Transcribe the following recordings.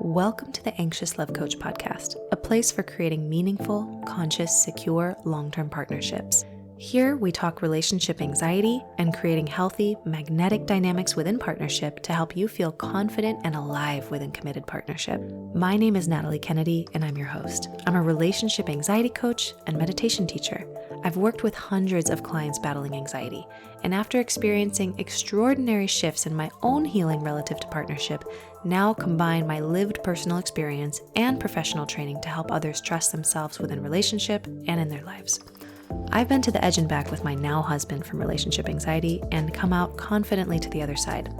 Welcome to the Anxious Love Coach podcast, a place for creating meaningful, conscious, secure, long-term partnerships. Here, we talk relationship anxiety and creating healthy, magnetic dynamics within partnership to help you feel confident and alive within committed partnership. My name is Natalie Kennedy, and I'm your host. I'm a relationship anxiety coach and meditation teacher. I've worked with hundreds of clients battling anxiety, and after experiencing extraordinary shifts in my own healing relative to partnership, now combine my lived personal experience and professional training to help others trust themselves within relationship and in their lives. I've been to the edge and back with my now husband from relationship anxiety and come out confidently to the other side.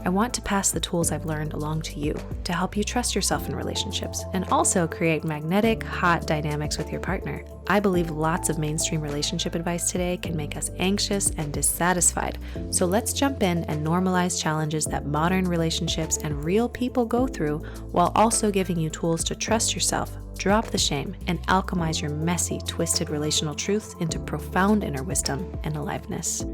I want to pass the tools I've learned along to you to help you trust yourself in relationships and also create magnetic, hot dynamics with your partner. I believe lots of mainstream relationship advice today can make us anxious and dissatisfied. So let's jump in and normalize challenges that modern relationships and real people go through while also giving you tools to trust yourself, drop the shame, and alchemize your messy, twisted relational truths into profound inner wisdom and aliveness.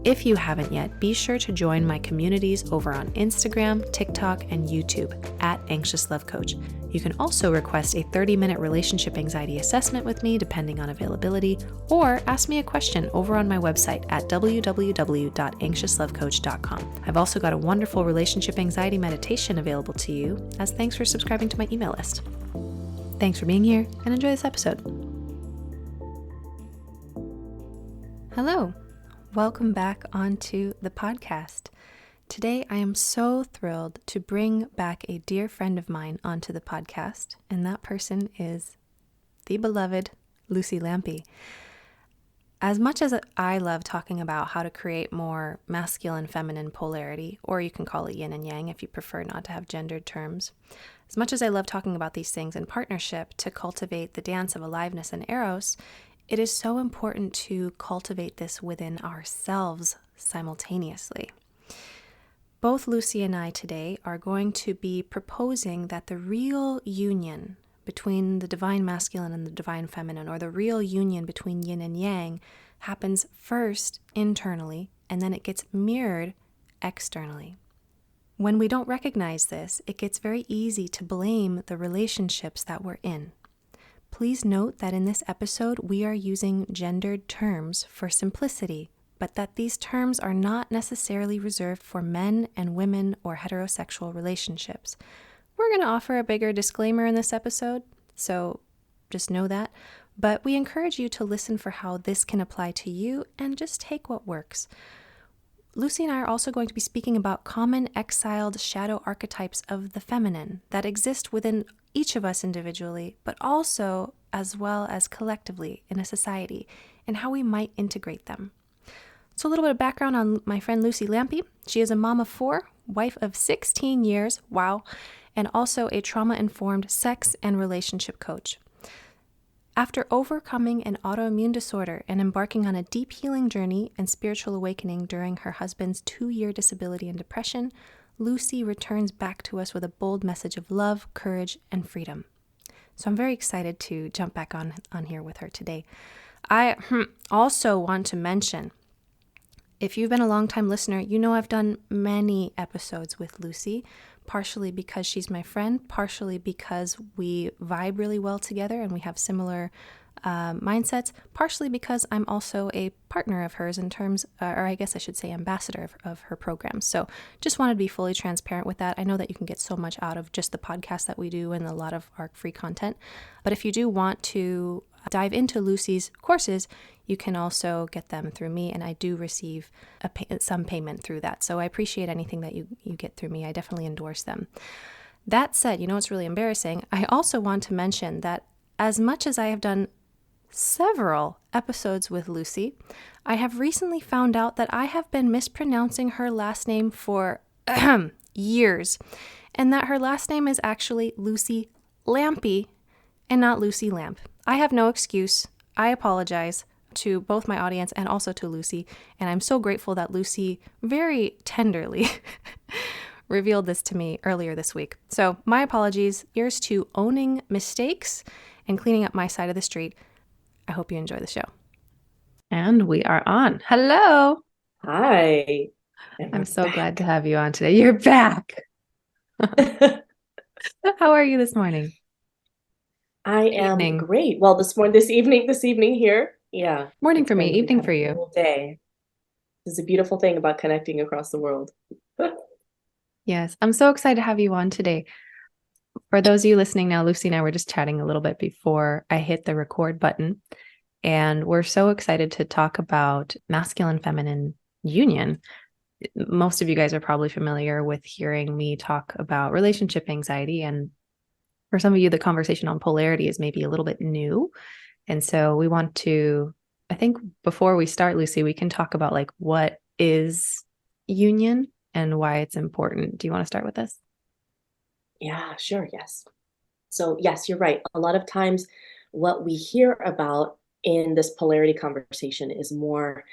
If you haven't yet, be sure to join my communities over on Instagram, TikTok, and YouTube at Anxious Love Coach. You can also request a 30-minute relationship anxiety assessment with me depending on availability, or ask me a question over on my website at www.anxiouslovecoach.com. I've also got a wonderful relationship anxiety meditation available to you as thanks for subscribing to my email list. Thanks for being here and enjoy this episode. Hello. Welcome back onto the podcast. Today, I am so thrilled to bring back a dear friend of mine onto the podcast, and that person is the beloved Luci Lampe. As much as I love talking about how to create more masculine, feminine polarity, or you can call it yin and yang if you prefer not to have gendered terms, as much as I love talking about these things in partnership to cultivate the dance of aliveness and eros, it is so important to cultivate this within ourselves simultaneously. Both Luci and I today are going to be proposing that the real union between the divine masculine and the divine feminine, or the real union between yin and yang, happens first internally, and then it gets mirrored externally. When we don't recognize this, it gets very easy to blame the relationships that we're in. Please note that in this episode, we are using gendered terms for simplicity, but that these terms are not necessarily reserved for men and women or heterosexual relationships. We're going to offer a bigger disclaimer in this episode, so just know that. But we encourage you to listen for how this can apply to you and just take what works. Luci and I are also going to be speaking about common exiled shadow archetypes of the feminine that exist within each of us individually, but also as well as collectively in a society, and how we might integrate them. So a little bit of background on my friend Luci Lampe. She is a mom of 4, wife of 16 years, wow, and also a trauma-informed sex and relationship coach. After overcoming an autoimmune disorder and embarking on a deep healing journey and spiritual awakening during her husband's 2-year disability and depression, Luci returns back to us with a bold message of love, courage, and freedom. So I'm very excited to jump back on here with her today. I also want to mention, if you've been a long-time listener, you know I've done many episodes with Luci, partially because she's my friend, partially because we vibe really well together and we have similar mindsets, partially because I'm also a partner of hers in terms, or I guess I should say ambassador of her program. So just wanted to be fully transparent with that. I know that you can get so much out of just the podcast that we do and a lot of our free content. But if you do want to dive into Luci's courses, you can also get them through me, and I do receive some payment through that. So I appreciate anything that you get through me. I definitely endorse them. That said, you know what's really embarrassing? I also want to mention that as much as I have done several episodes with Luci, I have recently found out that I have been mispronouncing her last name for years, and that her last name is actually Luci Lampe and not Luci Lampe. I have no excuse. I apologize to both my audience and also to Luci, and I'm so grateful that Luci very tenderly revealed this to me earlier this week. So my apologies. Here's to owning mistakes and cleaning up my side of the street. I hope you enjoy the show. And we are on. Hello. Hi. I'm so glad to have you on today. You're back. How How are you this morning? I am Evening. great. Well, this evening here. Yeah, Morning it's for me, been evening kind for of a you. cool day. This is a beautiful thing about connecting across the world. Yes, I'm so excited to have you on today. For those of you listening now, Lucy and I were just chatting a little bit before I hit the record button, and we're so excited to talk about masculine feminine union. Most of you guys are probably familiar with hearing me talk about relationship anxiety, and for some of you, the conversation on polarity is maybe a little bit new. And so we want to, I think before we start, Lucy, we can talk about like what is union and why it's important. Do you want to start with this? Yeah, sure. Yes. So, yes, you're right. A lot of times, what we hear about in this polarity conversation is more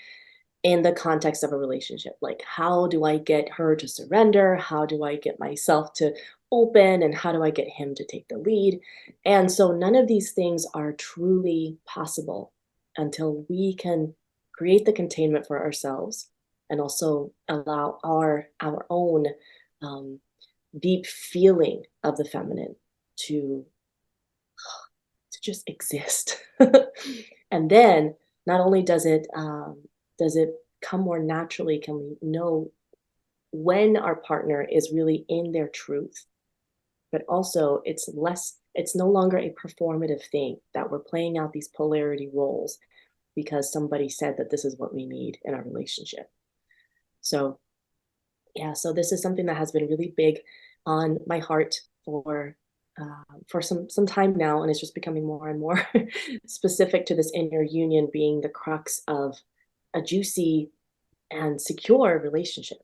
in the context of a relationship. Like, how do I get her to surrender? How do I get myself to open? And how do I get him to take the lead? And so, none of these things are truly possible until we can create the containment for ourselves and also allow our own um, deep feeling of the feminine to to just exist. And then not only does it come more naturally, can we know when our partner is really in their truth, but also it's no longer a performative thing that we're playing out these polarity roles because somebody said that this is what we need in our relationship. So yeah, so this is something that has been really big on my heart for some time now, and it's just becoming more and more specific to this inner union being the crux of a juicy and secure relationship.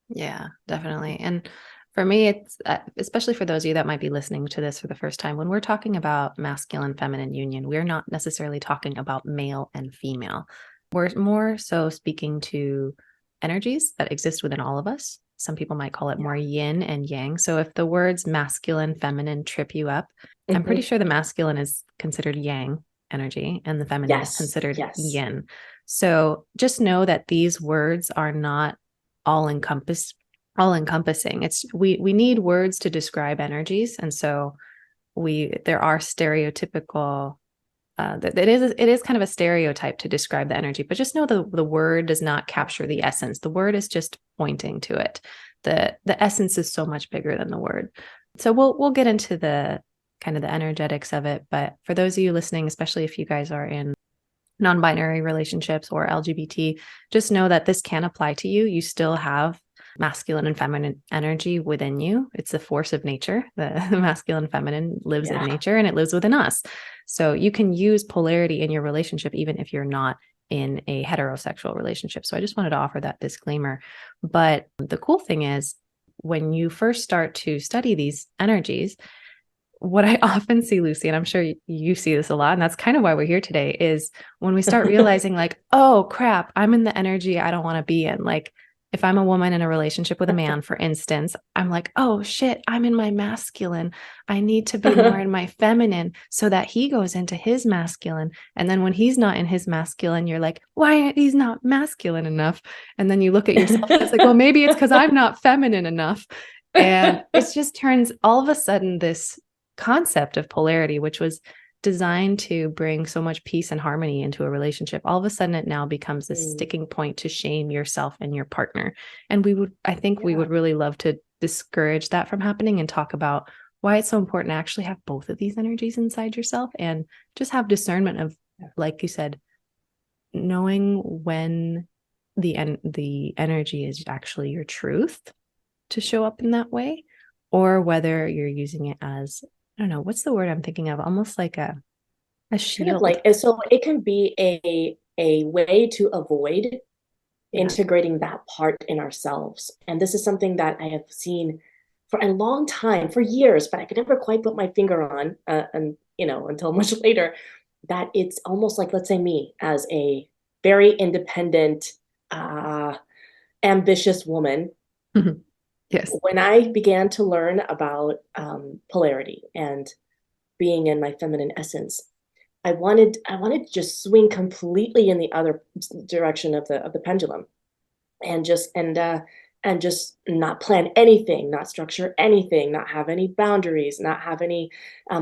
Yeah, definitely. And for me, it's especially for those of you that might be listening to this for the first time, when we're talking about masculine feminine union, we're not necessarily talking about male and female. We're more so speaking to energies that exist within all of us. Some people might call it more Yeah. yin and yang. So if the words masculine, feminine trip you up, I'm pretty Hmm. sure the masculine is considered yang energy and the feminine is Yes. considered Yes. yin. So just know that these words are not all encompassing. It's we need words to describe energies, and so we there are stereotypical that it is kind of a stereotype to describe the energy, but just know the word does not capture the essence. The word is just pointing to it. The essence is so much bigger than the word. So we'll get into the kind of the energetics of it, but for those of you listening, especially if you guys are in non-binary relationships or LGBT, just know that this can apply to you. You still have masculine and feminine energy within you. It's a force of nature. The masculine and feminine lives in Yeah. nature and it lives within us. So you can use polarity in your relationship, even if you're not in a heterosexual relationship. So I just wanted to offer that disclaimer. But the cool thing is, when you first start to study these energies, what I often see, Lucy, and I'm sure you see this a lot, and that's kind of why we're here today, is when we start realizing, like, oh crap, I'm in the energy I don't want to be in. Like, if I'm a woman in a relationship with a man, for instance, I'm like, oh shit, I'm in my masculine. I need to be more in my feminine so that he goes into his masculine. And then when he's not in his masculine, you're like, why he's not masculine enough? And then you look at yourself and it's like, well, maybe it's because I'm not feminine enough. And it just turns all of a sudden this concept of polarity, which was designed to bring so much peace and harmony into a relationship, all of a sudden it now becomes this Mm, sticking point to shame yourself and your partner. And I think we yeah. would really love to discourage that from happening and talk about why it's so important to actually have both of these energies inside yourself and just have discernment of, like you said, knowing when the energy is actually your truth to show up in that way, or whether you're using it as, I don't know, what's the word I'm thinking of? Almost like a Kind of shield. like, and so it can be a way to avoid Yeah. integrating that part in ourselves. And this is something that I have seen for a long time, for years, but I could never quite put my finger on, and until much later, that it's almost like, let's say me as a very independent, uh, ambitious woman. Yes. When I began to learn about polarity and being in my feminine essence, I wanted to just swing completely in the other direction of the pendulum and just and just not plan anything, not structure anything, not have any boundaries, not have any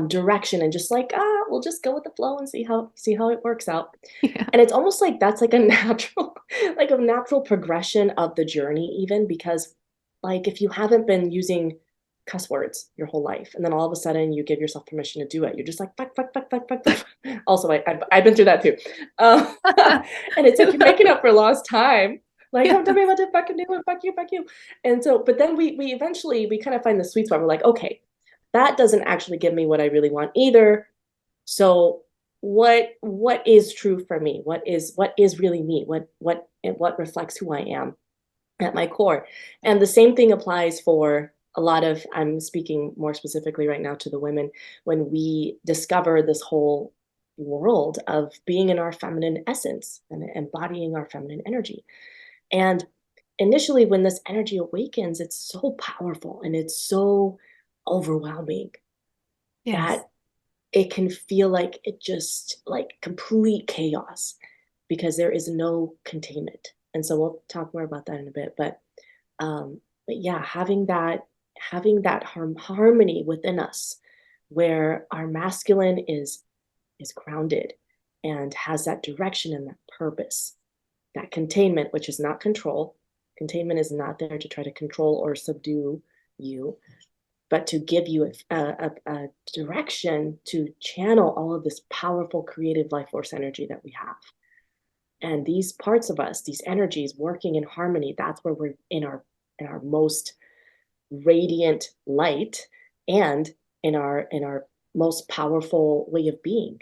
direction, and just like, we'll just go with the flow and see how it works out. Yeah. And it's almost like that's like a natural, like a natural progression of the journey, even because, like, if you haven't been using cuss words your whole life, and then all of a sudden you give yourself permission to do it, you're just like fuck, fuck, fuck, fuck, fuck, fuck. Also, I've been through that too, and it's like you're making up for lost time. Like, Yeah. don't tell me what to fucking do, and fuck you, fuck you. And so, but then we eventually we kind of find the sweet spot. We're like, okay, that doesn't actually give me what I really want either. So what is true for me? What is really me? What reflects who I am at my core? And the same thing applies for a lot of, I'm speaking more specifically right now to the women, when we discover this whole world of being in our feminine essence and embodying our feminine energy. And initially, when this energy awakens, it's so powerful and it's so overwhelming Yes. that it can feel like it just like complete chaos because there is no containment. And so we'll talk more about that in a bit. But yeah, having that harmony within us, where our masculine is grounded and has that direction and that purpose, that containment, which is not control. Containment is not there to try to control or subdue you, but to give you a direction to channel all of this powerful creative life force energy that we have. And these parts of us, these energies working in harmony, that's where we're in our most radiant light, and in our most powerful way of being.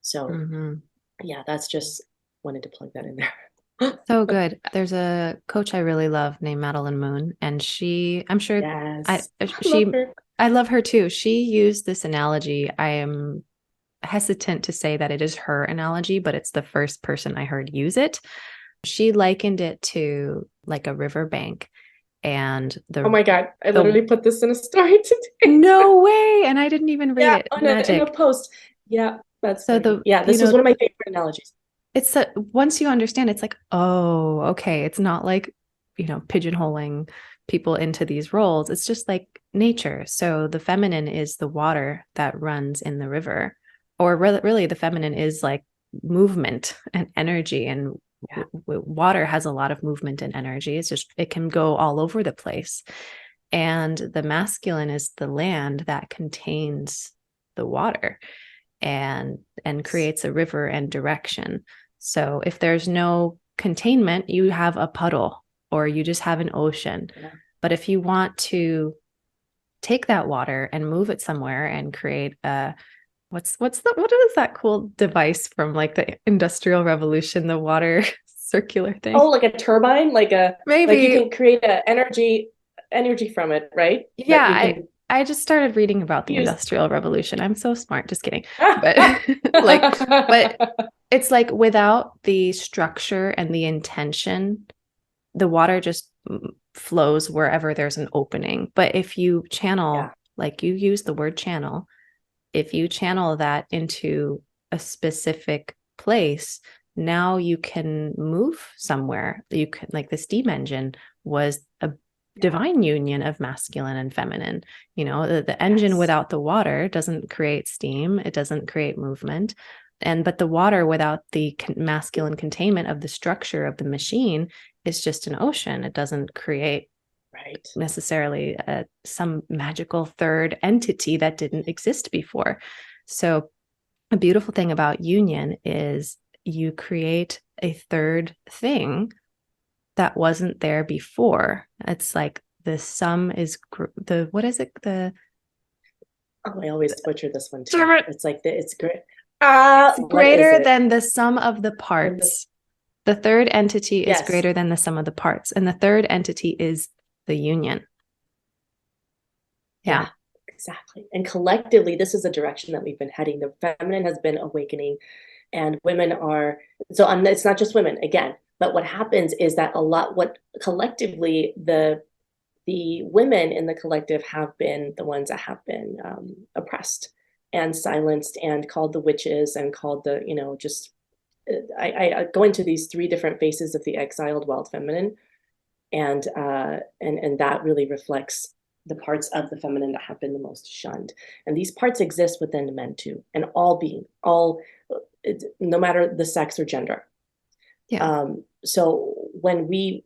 So Mm-hmm. yeah, that's just, wanted to plug that in there. So good. There's a coach I really love named Madeline Moon, and I'm sure I Yes, I love she her. I love her too. She used this analogy. I am hesitant to say that it is her analogy, but it's the first person I heard use it. She likened it to like a riverbank, and Oh my God, I the literally put this in a story today. no way, and I didn't even read Yeah, it. in a Magic. post. Yeah, that's So funny. Yeah, this was one of my favorite analogies. it's once you understand, it's like, oh, okay. It's not like, pigeonholing people into these roles. It's just like nature. So the feminine is the water that runs in the river, or really the feminine is like movement and energy. And Yeah, water has a lot of movement and energy. It's just, it can go all over the place. And the masculine is the land that contains the water and creates a river and direction. So if there's no containment, you have a puddle or you just have an ocean. yeah. But if you want to take that water and move it somewhere and create a what is that cool device from like the Industrial Revolution, the water circular thing? Oh, like a turbine, like you Maybe. can create a energy from it, right? Yeah, That you I can I just started reading about the use. Industrial Revolution. I'm so smart, just kidding. But but it's like without the structure and the intention, the water just flows wherever there's an opening. But if you channel, Yeah, like you use the word channel, if you channel that into a specific place, now you can move somewhere. You can, like the steam engine was a yeah, divine union of masculine and feminine. The engine yes, without the water doesn't create steam, it doesn't create movement. But the water without the masculine containment of the structure of the machine is just an ocean. It doesn't create right. necessarily some magical third entity that didn't exist before. So a beautiful thing about union is you create a third thing that wasn't there before. It's like the sum is what is it? Oh, I always butcher this one too. It's like it's great. It's What is greater it? than the sum of the parts. The third entity is Yes. greater than the sum of the parts, and the third entity is the union. Yeah, Yeah. exactly. And collectively, this is a direction that we've been heading. The feminine has been awakening, and women are, so it's not just women again, but what happens is that what collectively the women in the collective have been the ones that have been oppressed and silenced and called the witches and called the, just I go into these three different faces of the exiled wild feminine. And that really reflects the parts of the feminine that have been the most shunned. And these parts exist within men too, and no matter the sex or gender. Yeah. So when we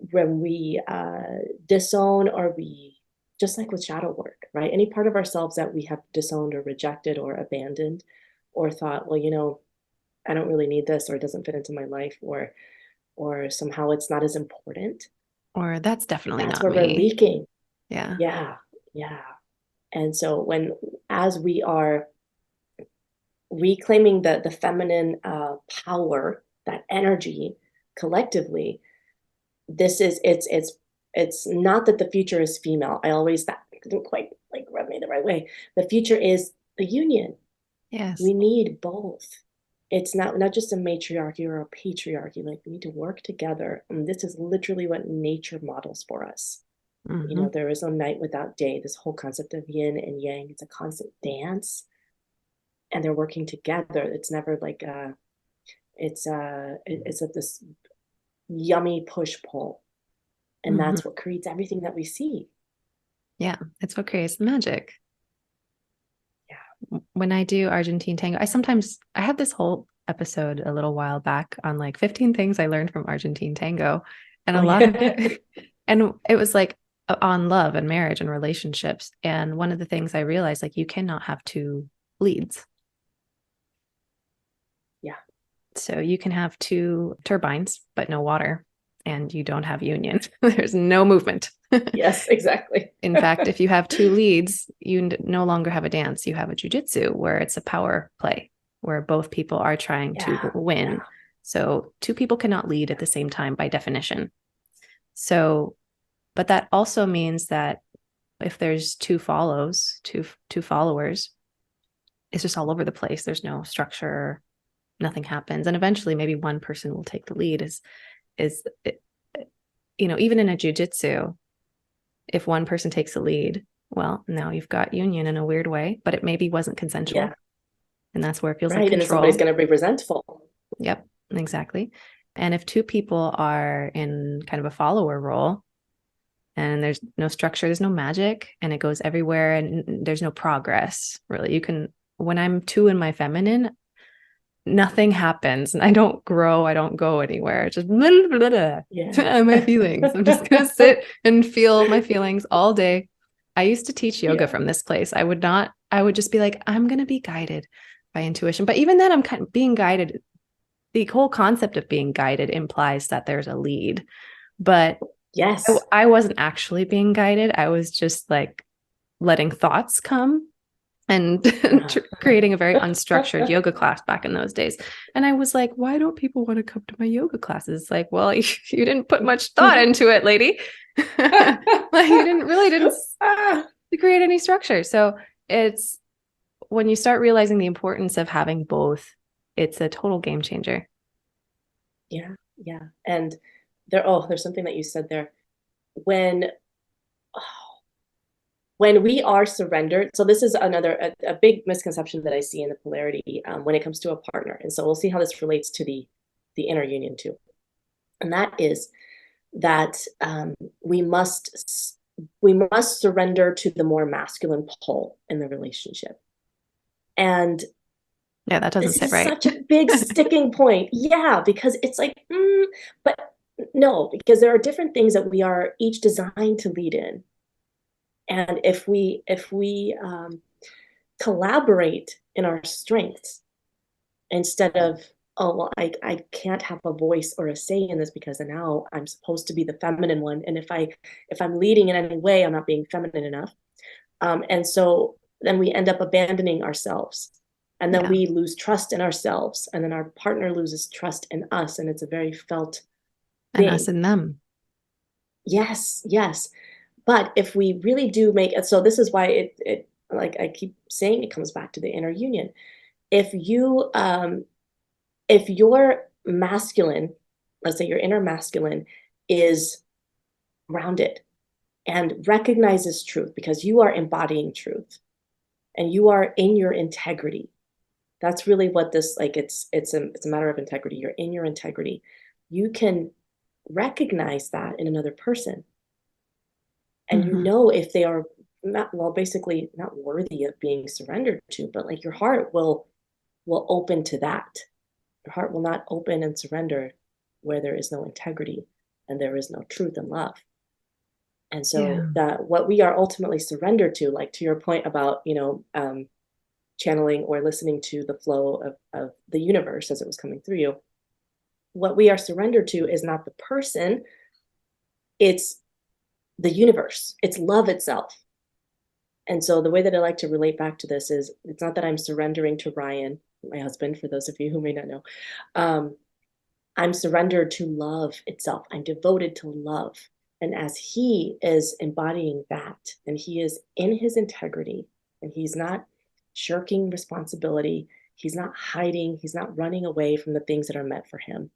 disown, or we, just like with shadow work, right? Any part of ourselves that we have disowned or rejected or abandoned, or thought, well, I don't really need this, or it doesn't fit into my life, or somehow it's not as important. Or that's definitely That's not where we're me. leaking. Yeah. Yeah, yeah. And so as we are reclaiming the feminine power, that energy collectively, it's not that the future is female. That didn't quite like rub me the right way. The future is the union. Yes. We need both. It's not just a matriarchy or a patriarchy. Like, we need to work together. And this is literally what nature models for us. Mm-hmm. There is no night without day. This whole concept of yin and yang, it's a constant dance, and they're working together. It's never like it's a this yummy push pull, and Mm-hmm. that's what creates everything that we see. Yeah. It's what creates the magic. Yeah. When I do Argentine tango, I have this whole episode a little while back on like 15 things I learned from Argentine tango. And Oh, a lot of yeah. it, and it was like on love and marriage and relationships. And one of the things I realized, like, you cannot have two leads. Yeah. So you can have two turbines, but no water, and you don't have union. There's no movement. Yes, exactly. In fact, if you have two leads, you no longer have a dance. You have a jujitsu where it's a power play, where both people are trying to Yeah. win. Yeah. So two people cannot lead at the same time by definition. So, but that also means that if there's two followers, it's just all over the place. There's no structure, nothing happens. And eventually maybe one person will take the lead is even in a jujitsu, if one person takes the lead, well, now you've got union in a weird way, but it maybe wasn't consensual. Yeah. And that's where it feels like Right. And then somebody's control. going to be resentful. Yep, exactly. And if two people are in kind of a follower role and there's no structure, there's no magic, and it goes everywhere and there's no progress, really. When I'm two in my feminine, nothing happens and I don't grow. I don't go anywhere. Just blah, blah, blah, blah. Yeah. My feelings. I'm just going to sit and feel my feelings all day. I used to teach yoga Yeah. from this place. I would just be like, I'm going to be guided by intuition. But even then, I'm kind of being guided. The whole concept of being guided implies that there's a lead. But Yes. I wasn't actually being guided. I was just like letting thoughts come and creating a very unstructured yoga class back in those days. And I was like, why don't people want to come to my yoga classes? It's like, well, you didn't put much thought into it, lady. Like, you didn't create any structure. So it's when you start realizing the importance of having both, it's a total game changer. Yeah. Yeah. And there's something that you said there. When we are surrendered, so this is a big misconception that I see in the polarity when it comes to a partner. And so we'll see how this relates to the inner union too. And that is that we must surrender to the more masculine pole in the relationship. And yeah, that doesn't this sit is right. such a big sticking point. Yeah, because it's like, but no, because there are different things that we are each designed to lead in. And if we collaborate in our strengths instead of, oh, well, I can't have a voice or a say in this because now I'm supposed to be the feminine one, and if I'm leading in any way, I'm not being feminine enough, and so then we end up abandoning ourselves, and then we lose trust in ourselves, and then our partner loses trust in us, and it's a very felt thing. And us and them. Yes, yes. But if we really do make it, so this is why it like I keep saying, it comes back to the inner union. If your masculine, let's say your inner masculine, is grounded and recognizes truth, because you are embodying truth and you are in your integrity. That's really what this, like, it's a matter of integrity. You're in your integrity. You can recognize that in another person. And you know if they are not, well, basically not worthy of being surrendered to, but like your heart will open to that. Your heart will not open and surrender where there is no integrity and there is no truth and love. And so Yeah. that what we are ultimately surrendered to, like to your point about, channeling or listening to the flow of the universe as it was coming through you, what we are surrendered to is not the person, it's the universe, it's love itself. And so the way that I like to relate back to this is it's not that I'm surrendering to Ryan, my husband, for those of you who may not know. I'm surrendered to love itself. I'm devoted to love. And as he is embodying that, and he is in his integrity, and he's not shirking responsibility, he's not hiding, he's not running away from the things that are meant for him,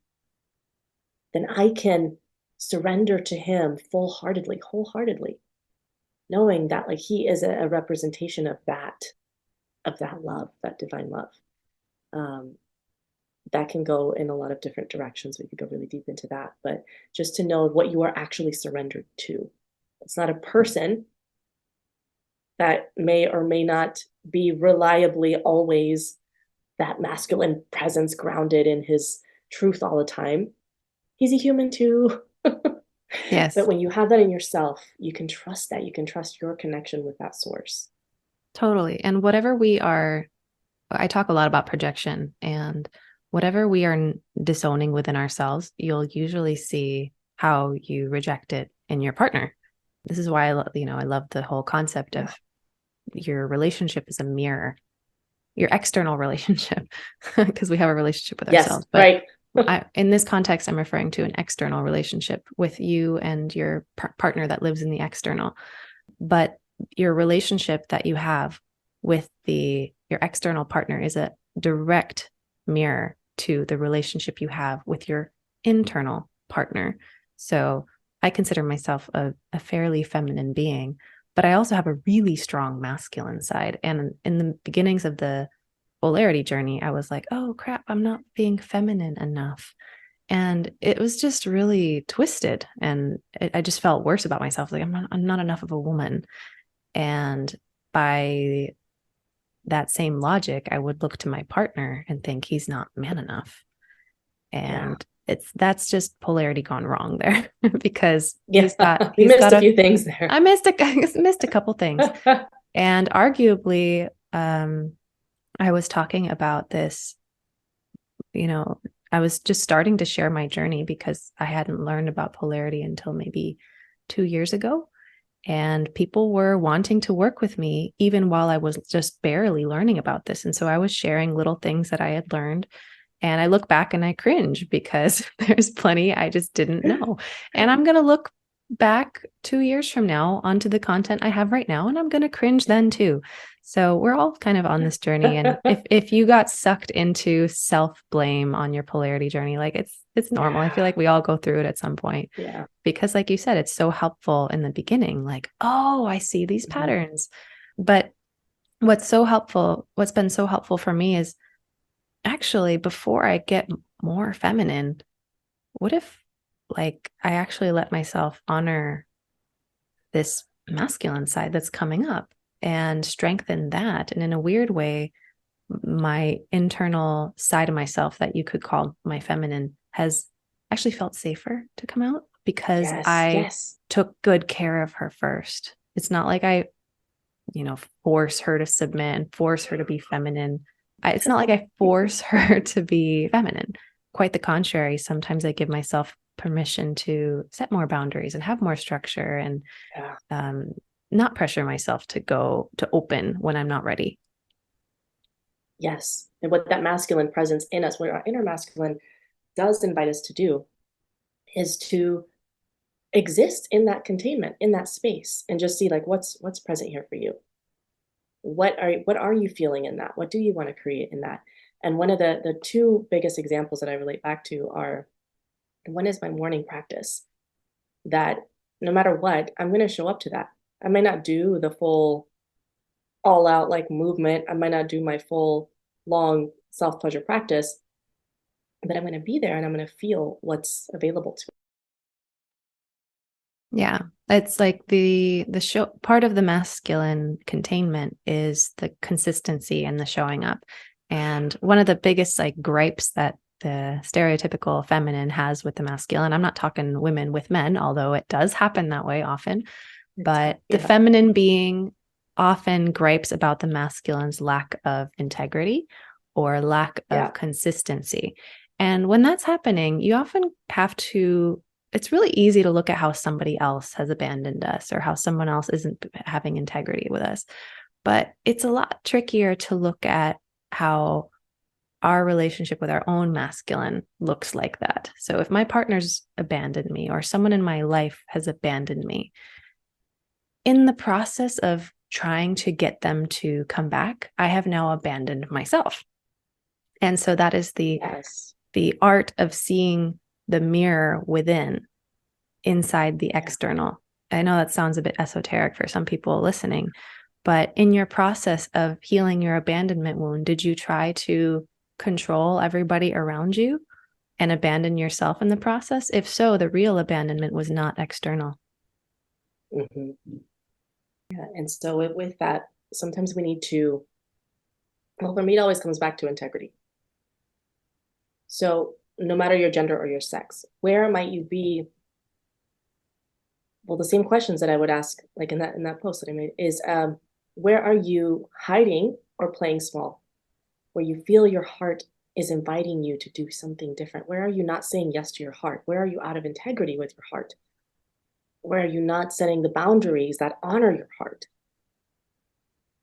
then I can surrender to him full-heartedly, wholeheartedly, knowing that like he is a representation of that love, that divine love. That can go in a lot of different directions. We could go really deep into that, but just to know what you are actually surrendered to. It's not a person that may or may not be reliably always that masculine presence grounded in his truth all the time. He's a human too. Yes, But when you have that in yourself, you can trust that. You can trust your connection with that source. totally. And whatever we are, I talk a lot about projection, and whatever we are disowning within ourselves, you'll usually see how you reject it in your partner. This is why I love the whole concept of your relationship is a mirror, your external relationship, because we have a relationship with Yes, ourselves. But right. in this context, I'm referring to an external relationship with you and your partner that lives in the external. But your relationship that you have with your external partner is a direct mirror to the relationship you have with your internal partner. So I consider myself a fairly feminine being, but I also have a really strong masculine side. And in the beginnings of the polarity journey, I was like, oh crap, I'm not being feminine enough. And it was just really twisted. And I just felt worse about myself. Like I'm not enough of a woman. And by that same logic, I would look to my partner and think he's not man enough. Yeah. And that's just polarity gone wrong there because Yeah. You he's missed got a few things there. I missed a couple things. And arguably, I was talking about this, I was just starting to share my journey because I hadn't learned about polarity until maybe 2 years ago. And people were wanting to work with me even while I was just barely learning about this. And so I was sharing little things that I had learned. And I look back and I cringe because there's plenty I just didn't know. And I'm going to look back 2 years from now onto the content I have right now, and I'm going to cringe then too. So we're all kind of on this journey. And if you got sucked into self-blame on your polarity journey, like it's normal. I feel like we all go through it at some point. Yeah. Because like you said, it's so helpful in the beginning, like, oh, I see these patterns. But what's been so helpful for me is actually before I get more feminine, what if like I actually let myself honor this masculine side that's coming up and strengthen that? And in a weird way, my internal side of myself that you could call my feminine has actually felt safer to come out because Yes. I Yes. took good care of her first. It's not like I, force her to submit and force her to be feminine. It's not like I force her to be feminine. Quite the contrary. Sometimes I give myself permission to set more boundaries and have more structure and Yeah. not pressure myself to open when I'm not ready. Yes. And what that masculine presence in us, what our inner masculine does invite us to do, is to exist in that containment, in that space, and just see like what's present here for you. What are you feeling in that? What do you want to create in that? And one of the two biggest examples that I relate back to are, one is my morning practice, that no matter what, I'm going to show up to that. I might not do the full all out like movement. I might not do my full long self pleasure practice, but I'm going to be there and I'm going to feel what's available to me. Yeah. It's like the show part of the masculine containment is the consistency and the showing up. And one of the biggest like gripes that the stereotypical feminine has with the masculine, I'm not talking women with men, although it does happen that way often, but the feminine being often gripes about the masculine's lack of integrity or lack of consistency. And when that's happening, you often have to, it's really easy to look at how somebody else has abandoned us or how someone else isn't having integrity with us. But it's a lot trickier to look at how our relationship with our own masculine looks like that. So if my partner's abandoned me or someone in my life has abandoned me, in the process of trying to get them to come back, I have now abandoned myself. And so that is the art of seeing the mirror within, inside the external. I know that sounds a bit esoteric for some people listening, but in your process of healing your abandonment wound, did you try to control everybody around you and abandon yourself in the process? If so, the real abandonment was not external. Mm-hmm. Yeah, and so with that, sometimes we need to, well, for me, it always comes back to integrity. So no matter your gender or your sex, where might you be? Well, the same questions that I would ask, like in that post that I made, is where are you hiding or playing small? Where you feel your heart is inviting you to do something different? Where are you not saying yes to your heart? Where are you out of integrity with your heart? Where are you not setting the boundaries that honor your heart?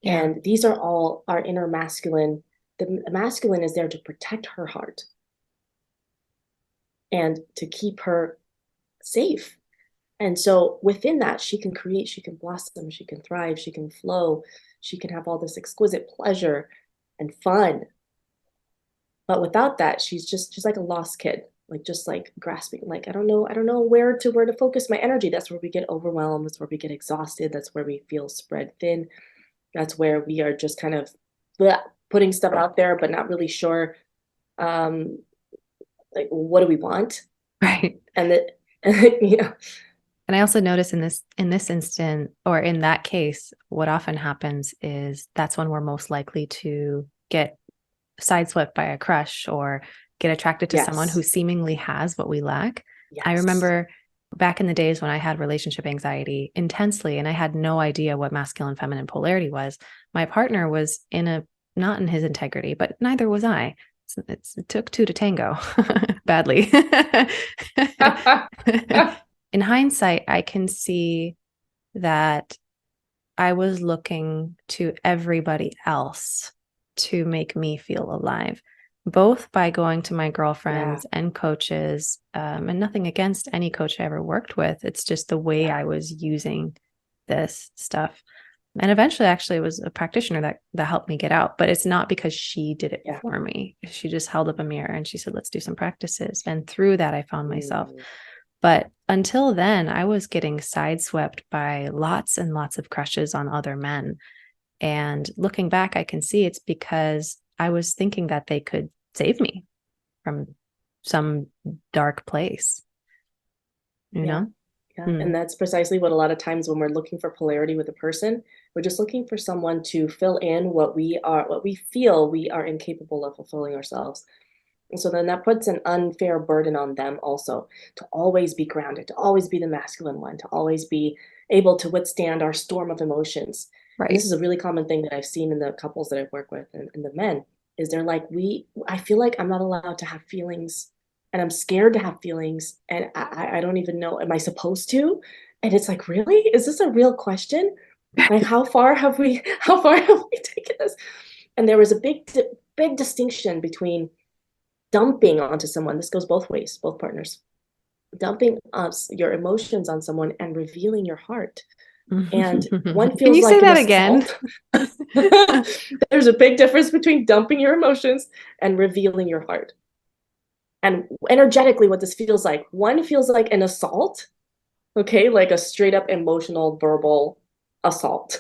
Yeah. And these are all our inner masculine. The masculine is there to protect her heart and to keep her safe. And so within that, she can create, she can blossom, she can thrive, she can flow, she can have all this exquisite pleasure and fun. But without that, she's like a lost kid, like just like grasping, like I don't know where to focus my energy. That's where we get overwhelmed. That's where we get exhausted. That's where we feel spread thin. That's where we are just kind of putting stuff out there, but not really sure, like what do we want, right? And that, And I also notice in this instant, or in that case, what often happens is that's when we're most likely to get sideswept by a crush or get attracted to someone who seemingly has what we lack. I remember back in the days when I had relationship anxiety intensely and I had no idea what masculine feminine polarity was. My partner was not in his integrity, but neither was I. It took two to tango badly. In hindsight, I can see that I was looking to everybody else to make me feel alive, both by going to my girlfriends and coaches, and nothing against any coach I ever worked with. It's just the way I was using this stuff. And eventually, actually, it was a practitioner that helped me get out, but it's not because she did it for me. She just held up a mirror and she said, let's do some practices. And through that, I found myself. But until then, I was getting sideswept by lots and lots of crushes on other men. And looking back, I can see it's because I was thinking that they could save me from some dark place, you know? Yeah. And that's precisely what a lot of times when we're looking for polarity with a person, we're just looking for someone to fill in what we feel we are incapable of fulfilling ourselves. And so then that puts an unfair burden on them also to always be grounded, to always be the masculine one, to always be able to withstand our storm of emotions. Right. And this is a really common thing that I've seen in the couples that I've worked with and the men is they're like, I feel like I'm not allowed to have feelings and I'm scared to have feelings. And I don't even know, am I supposed to? And it's like, really? Is this a real question? Like, how far have we taken this? And there was a big distinction between dumping onto someone. This goes both ways, both partners. Dumping your emotions on someone and revealing your heart. And one feels Can you like say that again? There's a big difference between dumping your emotions and revealing your heart. And energetically, what this feels like, one feels like an assault, okay, like a straight up emotional, verbal assault.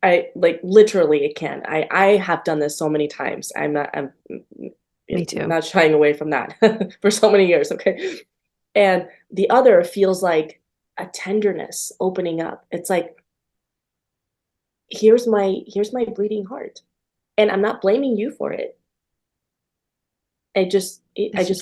I like literally it can. I have done this so many times. Me too. Not shying away from that for so many years, okay? And the other feels like a tenderness opening up. It's like, here's my bleeding heart. And I'm not blaming you for it. I just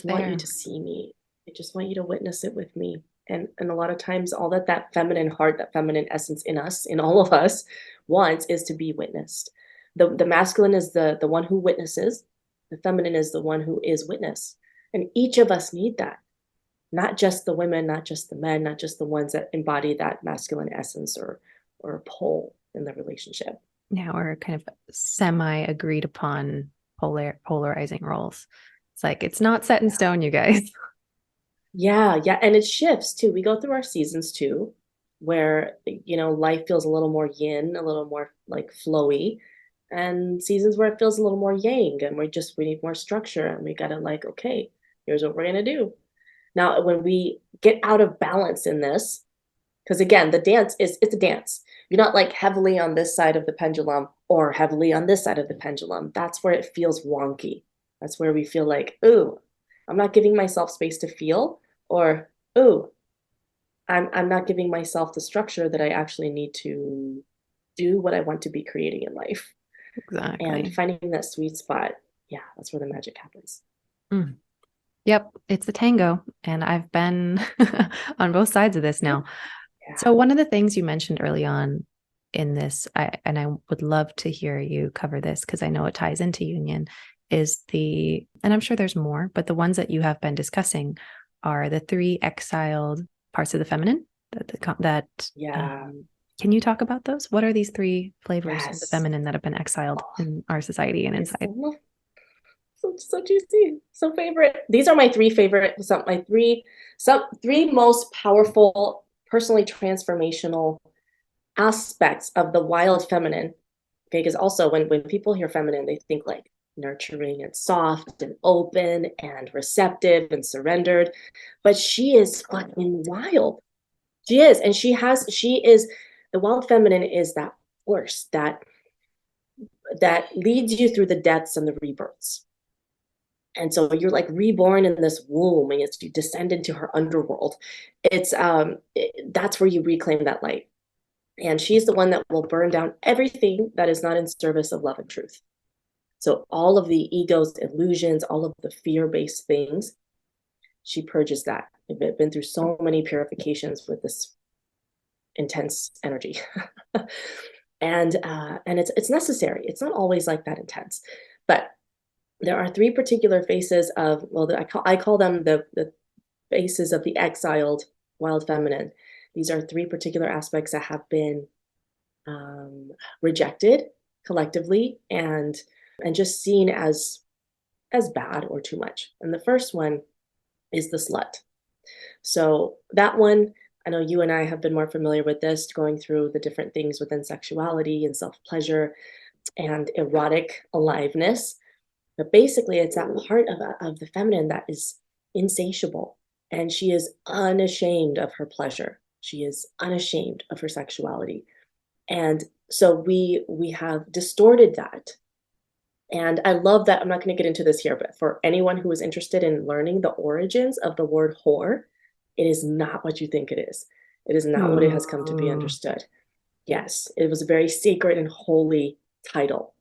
want you to see me. I just want you to witness it with me. And a lot of times all that feminine heart, that feminine essence in us, in all of us, wants is to be witnessed. The masculine is the one who witnesses. The feminine is the one who is witnessed. And each of us need that. Not just the women, not just the men, not just the ones that embody that masculine essence or pole in the relationship. Yeah, or kind of semi agreed upon polarizing roles. It's like, it's not set in stone, you guys. Yeah. And it shifts too. We go through our seasons too, where, life feels a little more yin, a little more like flowy, and seasons where it feels a little more yang, and we need more structure, and we gotta like, okay, here's what we're gonna do. Now, when we get out of balance in this, because again, it's a dance. You're not like heavily on this side of the pendulum or heavily on this side of the pendulum. That's where it feels wonky. That's where we feel like, ooh, I'm not giving myself space to feel, or ooh, I'm not giving myself the structure that I actually need to do what I want to be creating in life. Exactly. And finding that sweet spot, yeah, that's where the magic happens. Mm. Yep, it's a tango, and I've been on both sides of this now. Yeah. So one of the things you mentioned early on in this, and I would love to hear you cover this because I know it ties into union, is and I'm sure there's more, but the ones that you have been discussing are the 3 exiled parts of the feminine. Can you talk about those? What are these 3 flavors of the feminine that have been exiled in our society and inside? So juicy, so favorite. These are my 3 favorite, three most powerful, personally transformational aspects of the wild feminine. Okay, because also when people hear feminine, they think like nurturing and soft and open and receptive and surrendered, but she is fucking wild. She is, and the wild feminine is that force that leads you through the deaths and the rebirths. And so you're like reborn in this womb, and you descend into her underworld. That's where you reclaim that light. And she's the one that will burn down everything that is not in service of love and truth. So all of the ego's illusions, all of the fear-based things, she purges that. I've been through so many purifications with this intense energy. and it's necessary. It's not always like that intense, but there are 3 particular faces of, I call them the faces of the exiled wild feminine. These are 3 particular aspects that have been rejected collectively and just seen as bad or too much. And the first one is the slut. So that one, I know you and I have been more familiar with this, going through the different things within sexuality and self-pleasure and erotic aliveness. But basically, it's that part of the feminine that is insatiable, and she is unashamed of her pleasure. She is unashamed of her sexuality. And so we have distorted that. And I love that. I'm not going to get into this here, but for anyone who is interested in learning the origins of the word whore, it is not what you think it is. It is not what it has come to be understood. Yes, it was a very sacred and holy title.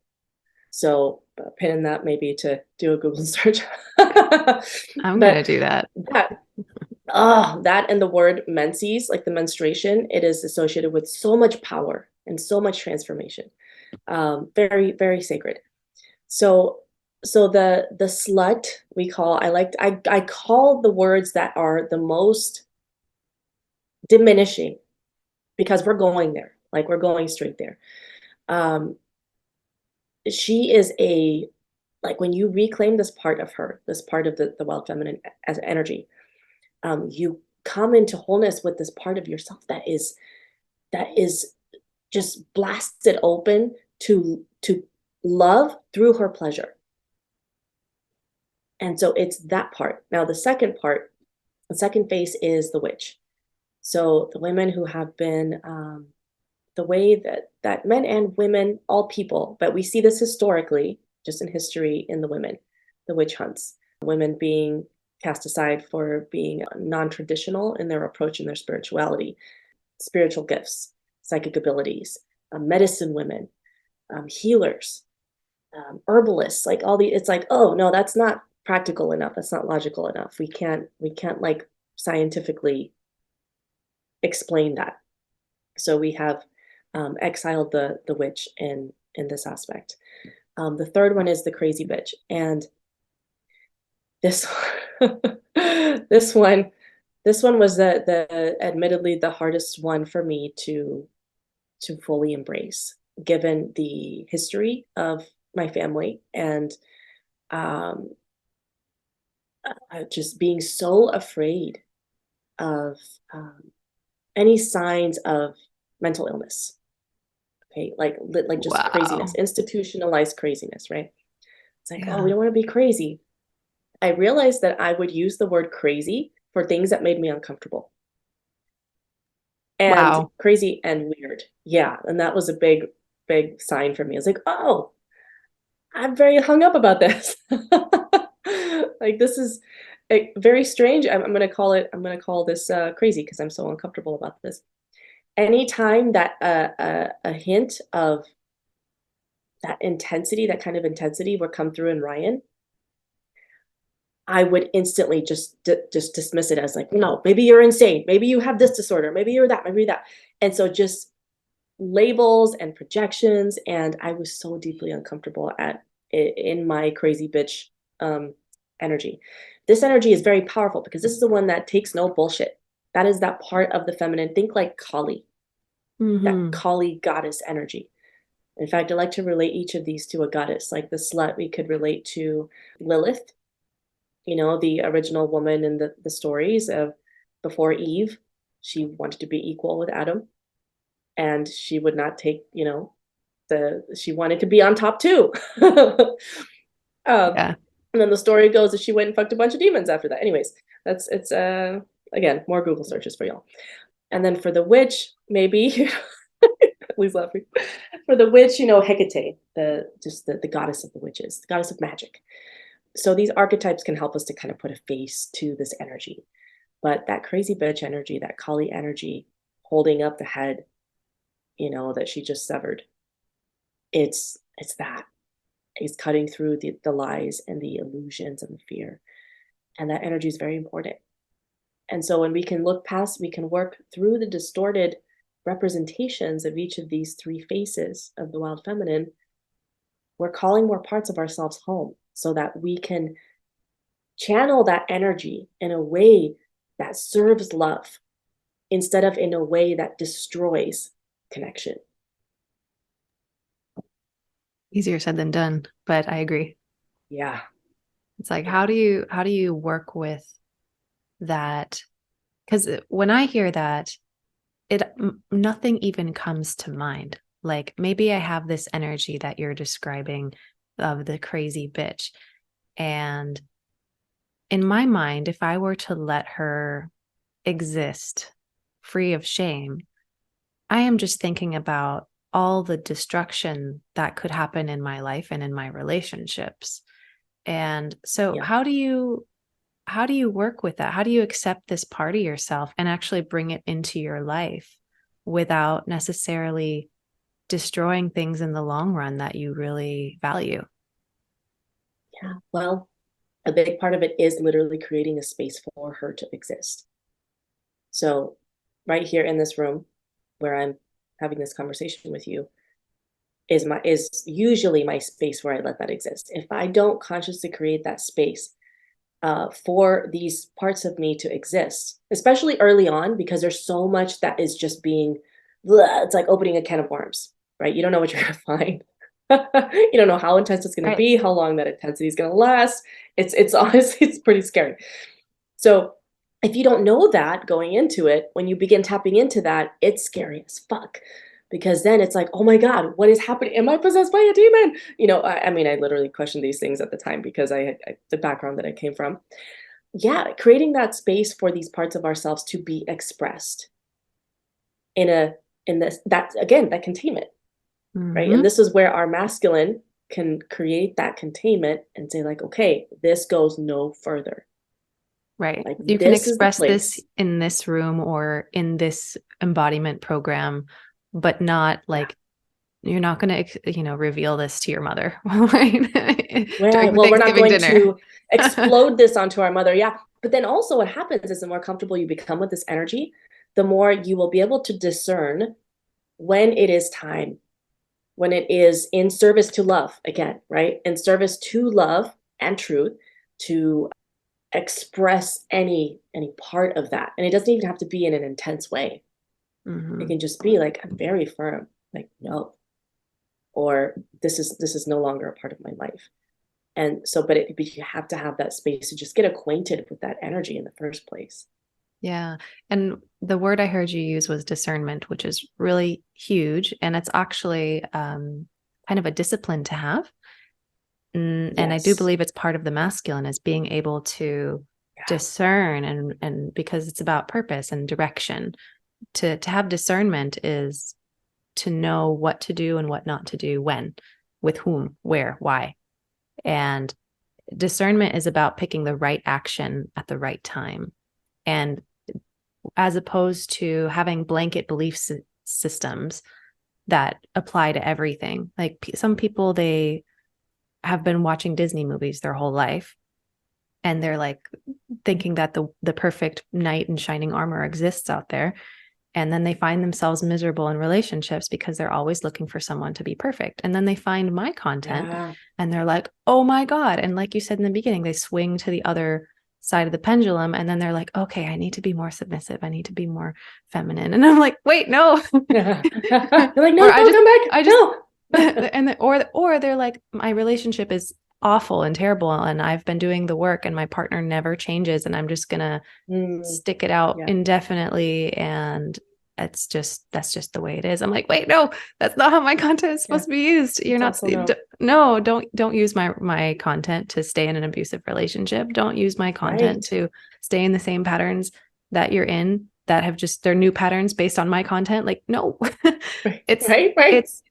So pin that maybe to do a Google search. I'm going to do that. That and the word menses, like the menstruation, it is associated with so much power and so much transformation. Very, very sacred. So the slut I call the words that are the most diminishing, because we're going there, like we're going straight there. She is like when you reclaim this part of her, this part of the wild feminine as energy, you come into wholeness with this part of yourself that is just blasted open to love through her pleasure. And so it's that part. Now the second face is the witch. So the women who have been the way that men and women, all people, but we see this historically, just in history, in the women, the witch hunts, women being cast aside for being non-traditional in their approach in their spirituality, spiritual gifts, psychic abilities, medicine women, healers, herbalists, like all the, it's like, oh no, that's not practical enough. That's not logical enough. We can't like scientifically explain that. So we have exiled the witch in this aspect. The third one is the crazy bitch, and this this one this one was the admittedly the hardest one for me to fully embrace, given the history of my family and um, just being so afraid of any signs of mental illness. Okay, like just craziness, Wow. institutionalized craziness, right? It's like, oh, we Yeah. don't want to be crazy. I realized that I would use the word crazy for things that made me uncomfortable. And Wow. crazy and weird. Yeah. And that was a big sign for me. I was like, oh, I'm very hung up about this. Like this is very strange. I'm gonna call it, I'm gonna call this crazy because I'm so uncomfortable about this. Anytime that a hint of that intensity, that kind of intensity would come through in Ryan, I would instantly just dismiss it as like, no, maybe you're insane. Maybe you have this disorder. Maybe you're that. Maybe you're that. And so just labels and projections, and I was so deeply uncomfortable at in my crazy bitch energy. This energy is very powerful because this is the one that takes no bullshit. That is that part of the feminine. Think like Kali, that Mm-hmm. Kali goddess energy. In fact, I like to relate each of these to a goddess. Like the slut, we could relate to Lilith, you know, the original woman in the stories of before Eve. She wanted to be equal with Adam, and she would not take, you know, she wanted to be on top too. um, Yeah. and then the story goes that she went and fucked a bunch of demons after that. Anyways, that's it's again more Google searches for y'all. And then for the witch, maybe please laugh me. For the witch, you know, Hecate, the goddess of the witches, the goddess of magic. So these archetypes can help us to kind of put a face to this energy. But that crazy bitch energy, that Kali energy, holding up the head, you know, that she just severed, it's that. It's cutting through the lies and the illusions and the fear. And that energy is very important. And so when we can look past, we can work through the distorted representations of each of these three faces of the wild feminine, we're calling more parts of ourselves home so that we can channel that energy in a way that serves love instead of in a way that destroys connection. Easier said than done, but I agree. Yeah. It's like, Yeah. how do you work with that? Because when I hear that, nothing even comes to mind. Like maybe I have this energy that you're describing of the crazy bitch. And in my mind, if I were to let her exist free of shame, I am just thinking about all the destruction that could happen in my life and in my relationships. And so Yeah. how do you work with that? How do you accept this part of yourself and actually bring it into your life without necessarily destroying things in the long run that you really value? Yeah. Well, a big part of it is literally creating a space for her to exist. So, right here in this room where I'm having this conversation with you is usually my space where I let that exist. If I don't consciously create that space for these parts of me to exist, especially early on, because there's so much that is just being, it's like opening a can of worms, right? You don't know what you're gonna find. You don't know how intense it's gonna Right. be, how long that intensity is gonna last. It's honestly it's pretty scary. So if you don't know that going into it, when you begin tapping into that, it's scary as fuck. Because then it's like, oh my God, what is happening? Am I possessed by a demon? You know, I mean, I literally questioned these things at the time because I had the background that I came from. Yeah, creating that space for these parts of ourselves to be expressed in a in this that again that containment, right? And Mm-hmm. this is where our masculine can create that containment and say like, okay, this goes no further. Right. Like, You can this is the express this place. in this room or in this embodiment program, but not like you're not going to, reveal this to your mother, right? Right. During Well, we're not Thanksgiving going dinner. to explode this onto our mother. Yeah. But then also what happens is the more comfortable you become with this energy, the more you will be able to discern when it is time, when it is in service to love, again, right? In service to love and truth, to express any part of that. And it doesn't even have to be in an intense way. It can just be like very firm, like, no, or this is no longer a part of my life. And so, but you have to have that space to just get acquainted with that energy in the first place. Yeah. And the word I heard you use was discernment, which is really huge. And it's actually kind of a discipline to have. And I do Yes. believe it's part of the masculine is being able to Yeah. discern and because it's about purpose and direction. To have discernment is to know what to do and what not to do, when, with whom, where, why. And discernment is about picking the right action at the right time. And as opposed to having blanket belief systems that apply to everything. Like some people, they have been watching Disney movies their whole life. And they're like thinking that the perfect knight in shining armor exists out there. And then they find themselves miserable in relationships because they're always looking for someone to be perfect. And then they find my content and they're like, oh my God. And like you said in the beginning, they swing to the other side of the pendulum. And then they're like, okay, I need to be more submissive. I need to be more feminine. And I'm like, wait, no. You're like, no, come back. No. Or they're like, my relationship is awful and terrible. And I've been doing the work and my partner never changes. And I'm just going to stick it out indefinitely. And that's just the way it is. I'm like, wait, no, that's not how my content is supposed to be used. You're not, no, don't use my content to stay in an abusive relationship. Don't use my content to stay in the same patterns that you're in that have just, they're new patterns based on my content. Like, no, it's,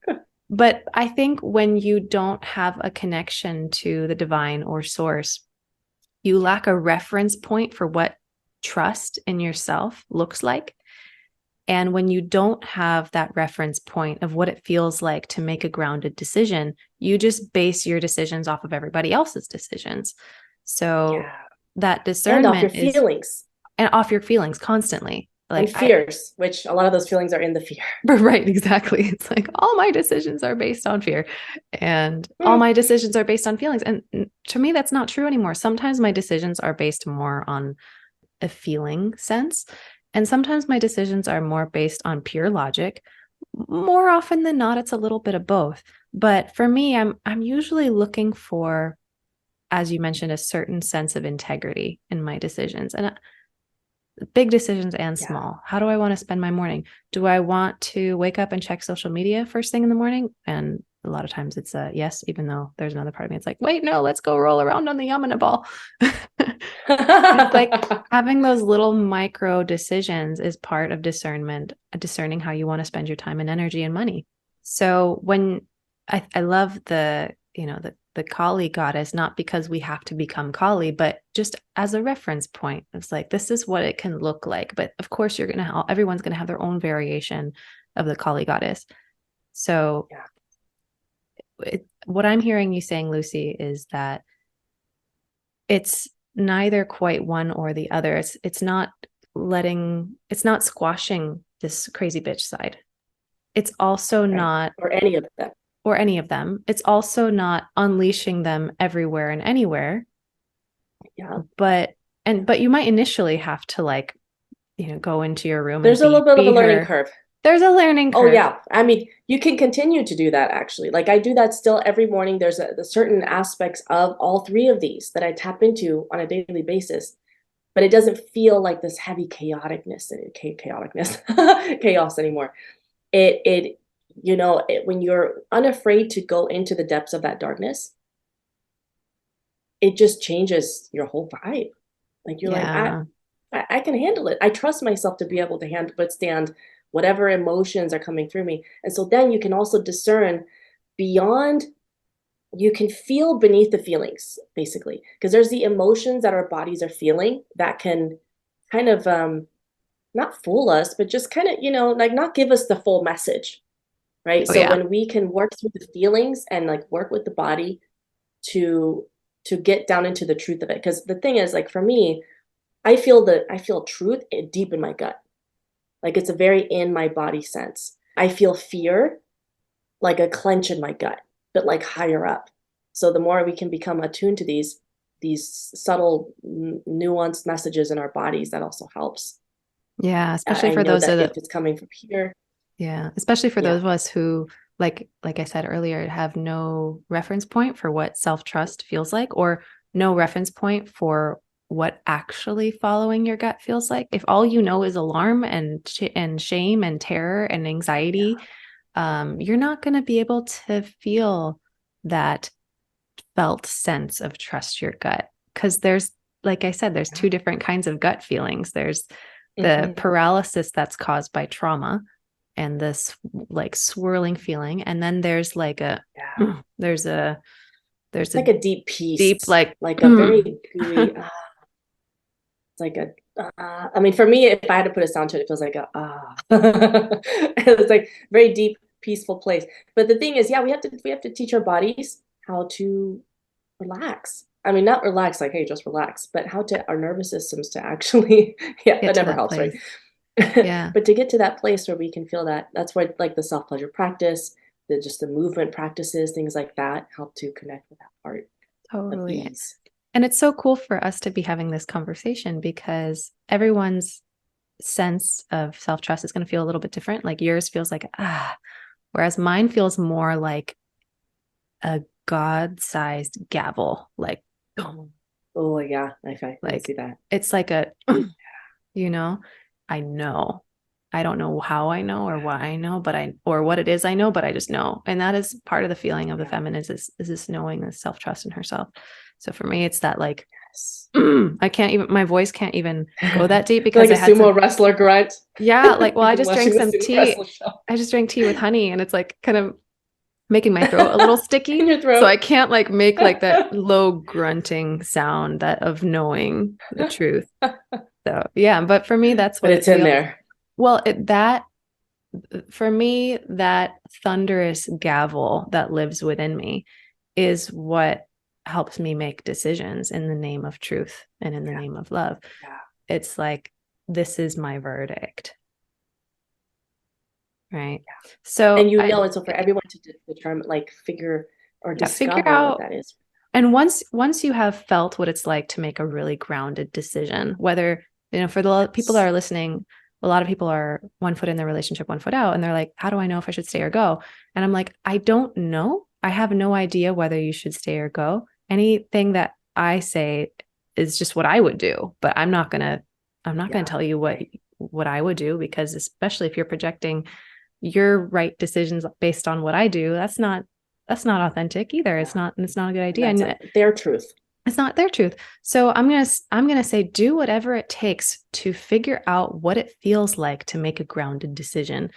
but I think when you don't have a connection to the divine or source, you lack a reference point for what trust in yourself looks like. And when you don't have that reference point of what it feels like to make a grounded decision, you just base your decisions off of everybody else's decisions. So that discernment and off your feelings. And off your feelings constantly. Like, and fears, which a lot of those feelings are in the fear. Right, exactly. It's like all my decisions are based on fear and all my decisions are based on feelings. And to me, that's not true anymore. Sometimes my decisions are based more on a feeling sense. And sometimes my decisions are more based on pure logic. More often than not, it's a little bit of both. But for me, I'm usually looking for, as you mentioned, a certain sense of integrity in my decisions. And big decisions and small. How do I want to spend my morning? Do I want to wake up and check social media first thing in the morning? And a lot of times it's a yes, even though there's another part of me. It's like, wait, no, let's go roll around on the Yamuna ball. It's like having those little micro decisions is part of discernment, discerning how you want to spend your time and energy and money. So when I love the Kali goddess, not because we have to become Kali, but just as a reference point. It's like, this is what it can look like. But of course, everyone's going to have their own variation of the Kali goddess. So what I'm hearing you saying, Luci, is that it's neither quite one or the other. It's not squashing this crazy bitch side. It's also not, or any of them. It's also not unleashing them everywhere and anywhere. Yeah. But you might initially have to go into your room. There's a little bit of a learning curve. There's a learning curve. Oh yeah. I mean, you can continue to do that actually. Like I do that still every morning. There's a certain aspects of all three of these that I tap into on a daily basis, but it doesn't feel like this heavy chaos anymore. When you're unafraid to go into the depths of that darkness, it just changes your whole vibe. Like you're like, I can handle it. I trust myself to be able to withstand whatever emotions are coming through me. And so then you can also discern beyond you can feel beneath the feelings, basically, because there's the emotions that our bodies are feeling that can kind of not fool us, but just kind of, like not give us the full message, right? Oh, So yeah. when we can work through the feelings and like work with the body to get down into the truth of it. Because the thing is, like for me, I feel truth deep in my gut. Like it's a very in my body sense. I feel fear like a clench in my gut, but like higher up. So the more we can become attuned to these subtle, nuanced messages in our bodies, that also helps. Yeah, especially I for know those that of if the, it's coming from here, yeah, especially for yeah, those of us who, like I said earlier, have no reference point for what self-trust feels like, or no reference point for what actually following your gut feels like. If all you know is alarm and shame and terror and anxiety, you're not going to be able to feel that felt sense of trust your gut, because there's, like I said, there's two different kinds of gut feelings. There's the yeah. paralysis that's caused by trauma and this like swirling feeling, and then there's like a Yeah. there's a It's like a deep deep peace, like like a very gooey, it's like a, I mean, for me, if I had to put a sound to it, it feels like a, it's like very deep, peaceful place. But the thing is, yeah, we have to teach our bodies how to relax. I mean, not relax, like, hey, just relax, but how to, our nervous systems to actually, yeah, get that to never that helps, right? place. Yeah, But to get to that place where we can feel that, that's where like the self-pleasure practice, just the movement practices, things like that help to connect with that part of totally. ease. And it's so cool for us to be having this conversation because everyone's sense of self-trust is going to feel a little bit different. Like yours feels like whereas mine feels more like a god-sized gavel. Like Oh yeah, I can like see that. it's like a you know, I know. I don't know how I know or what I know, but or what it is I know, but I just know. And that is part of the feeling of the Yeah. feminine is this knowing, this self-trust in herself. So for me, it's that like, Yes. I can't even, my voice can't even go that deep Like because a I had some, sumo wrestler grunt. yeah, like, well, You've I been just drank watching the some sumo tea. wrestler show I just drank tea with honey and it's like kind of making my throat a little in sticky. your So throat. I can't like make like that low grunting sound that of knowing the truth. So yeah, but for me, that's But what it it's in feels. there. Well, that for me, that thunderous gavel that lives within me is what helps me make decisions in the name of truth and in the Yeah. name of love. Yeah. It's like, this is my verdict. Right. So And and so for everyone to determine, like figure or yeah, figure discover what out. that is. And once you have felt what it's like to make a really grounded decision, whether, for the people that Yes. are listening, a lot of people are 1 foot in their relationship, 1 foot out, and they're like, how do I know if I should stay or go? And I'm like, I don't know. I have no idea whether you should stay or go. Anything that I say is just what I would do, but I'm not gonna Yeah. tell you Right. what I would do, because especially if you're projecting your right decisions based on what I do, that's not authentic either. Yeah. It's not a good And idea. that's And like their truth. it's not their truth. So I'm going to say, do whatever it takes to figure out what it feels like to make a grounded decision,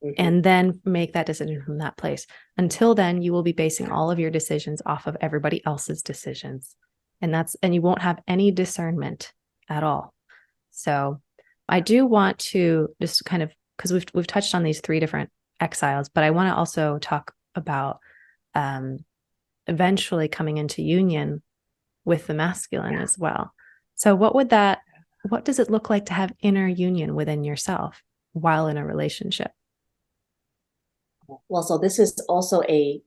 Mm-hmm. and then make that decision from that place. Until then, you will be basing Yeah. all of your decisions off of everybody else's decisions. And you won't have any discernment at all. So I do want to just kind of, because we've touched on these 3 different exiles, but I want to also talk about um, eventually coming into union with the masculine Yeah. as well. So what does it look like to have inner union within yourself while in a relationship? Well, so this is also a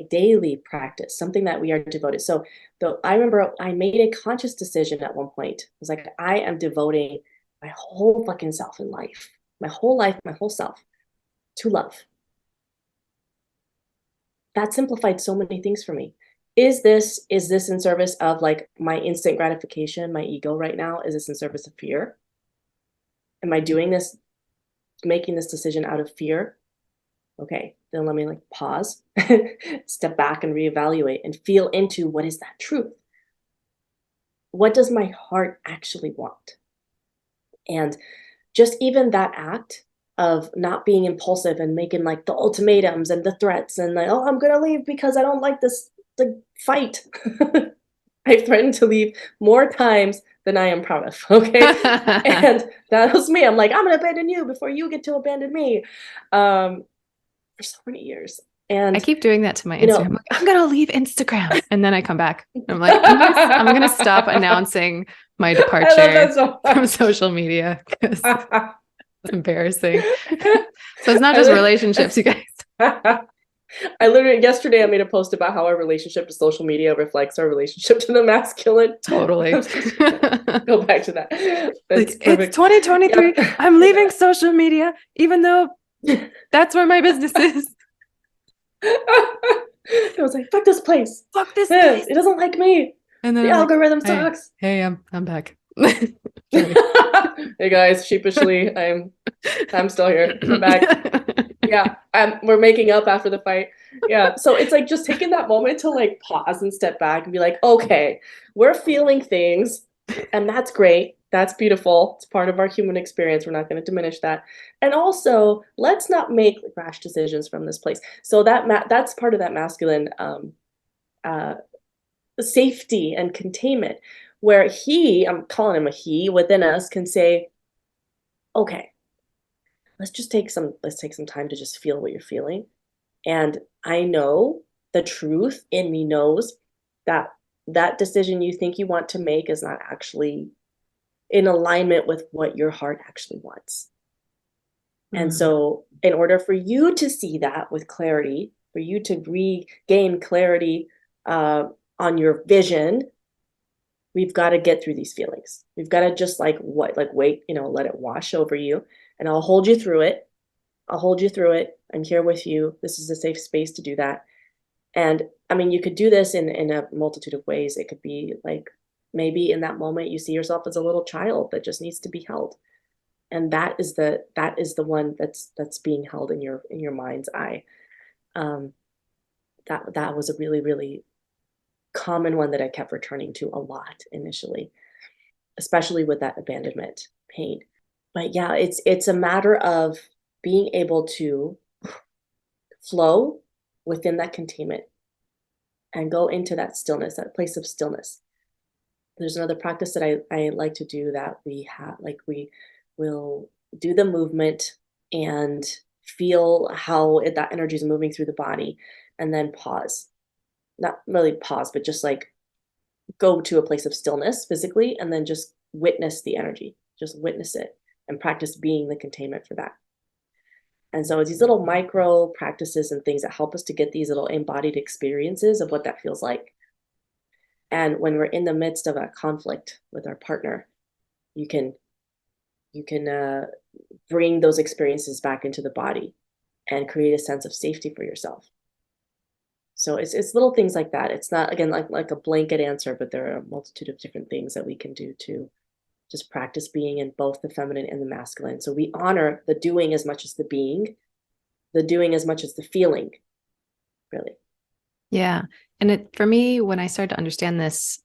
daily practice, something that we are devoted. So though I remember I made a conscious decision at one point. It was like, I am devoting my whole fucking self in life, my whole self to love. That simplified so many things for me. Is this in service of like my instant gratification, my ego right now? Is this in service of fear? Am I doing this, making this decision out of fear? Okay, then let me like pause, step back and reevaluate and feel into what is that truth? What does my heart actually want? And just even that act, of not being impulsive and making like the ultimatums and the threats and like, oh, I'm gonna leave because I don't like this the fight. I've threatened to leave more times than I am proud of. Okay. And that was me. I'm like, I'm gonna abandon you before you get to abandon me. For so many years. And I keep doing that to my you know, Instagram. I'm like, I'm gonna leave Instagram, and then I come back. I'm like, I'm gonna stop announcing my departure from social media because it's embarrassing. So it's not just relationships, you guys. I literally yesterday I made a post about how our relationship to social media reflects our relationship to the masculine. Totally. Go back to that. That's like, perfect. It's 2023. Yep. I'm leaving social media, even though that's where my business is. I was like, fuck this place. Fuck this place. It doesn't like me. And then the algorithm sucks. Hey, I'm back. Hey guys, sheepishly, I'm still here. I'm back. Yeah, we're making up after the fight. Yeah, so it's like just taking that moment to like pause and step back and be like, okay, we're feeling things, and that's great. That's beautiful. It's part of our human experience. We're not going to diminish that. And also, let's not make rash decisions from this place. So that's part of that masculine safety and containment, where I'm calling him a he within us, can say, okay, let's take some time to just feel what you're feeling. And I know the truth in me knows that that decision you think you want to make is not actually in alignment with what your heart actually wants. And so in order for you to see that with clarity, for you to regain clarity on your vision, we've got to get through these feelings. We've got to just wait, let it wash over you, and I'll hold you through it. I'll hold you through it. I'm here with you. This is a safe space to do that. And I mean, you could do this in a multitude of ways. It could be like, maybe in that moment you see yourself as a little child that just needs to be held. And that is the one that's being held in your mind's eye. That was a really, really common one that I kept returning to a lot initially, especially with that abandonment pain. But yeah, it's a matter of being able to flow within that containment and go into that stillness, that place of stillness. There's another practice that I like to do that we will do the movement and feel how that energy is moving through the body, and then pause. Not really pause, but just like go to a place of stillness physically, and then just witness the energy, just witness it, and practice being the containment for that. And so it's these little micro practices and things that help us to get these little embodied experiences of what that feels like. And when we're in the midst of a conflict with our partner, you can bring those experiences back into the body and create a sense of safety for yourself. So it's little things like that. It's not, again, like a blanket answer, but there are a multitude of different things that we can do to just practice being in both the feminine and the masculine. So we honor the doing as much as the being, the doing as much as the feeling, really. Yeah. And for me, when I started to understand this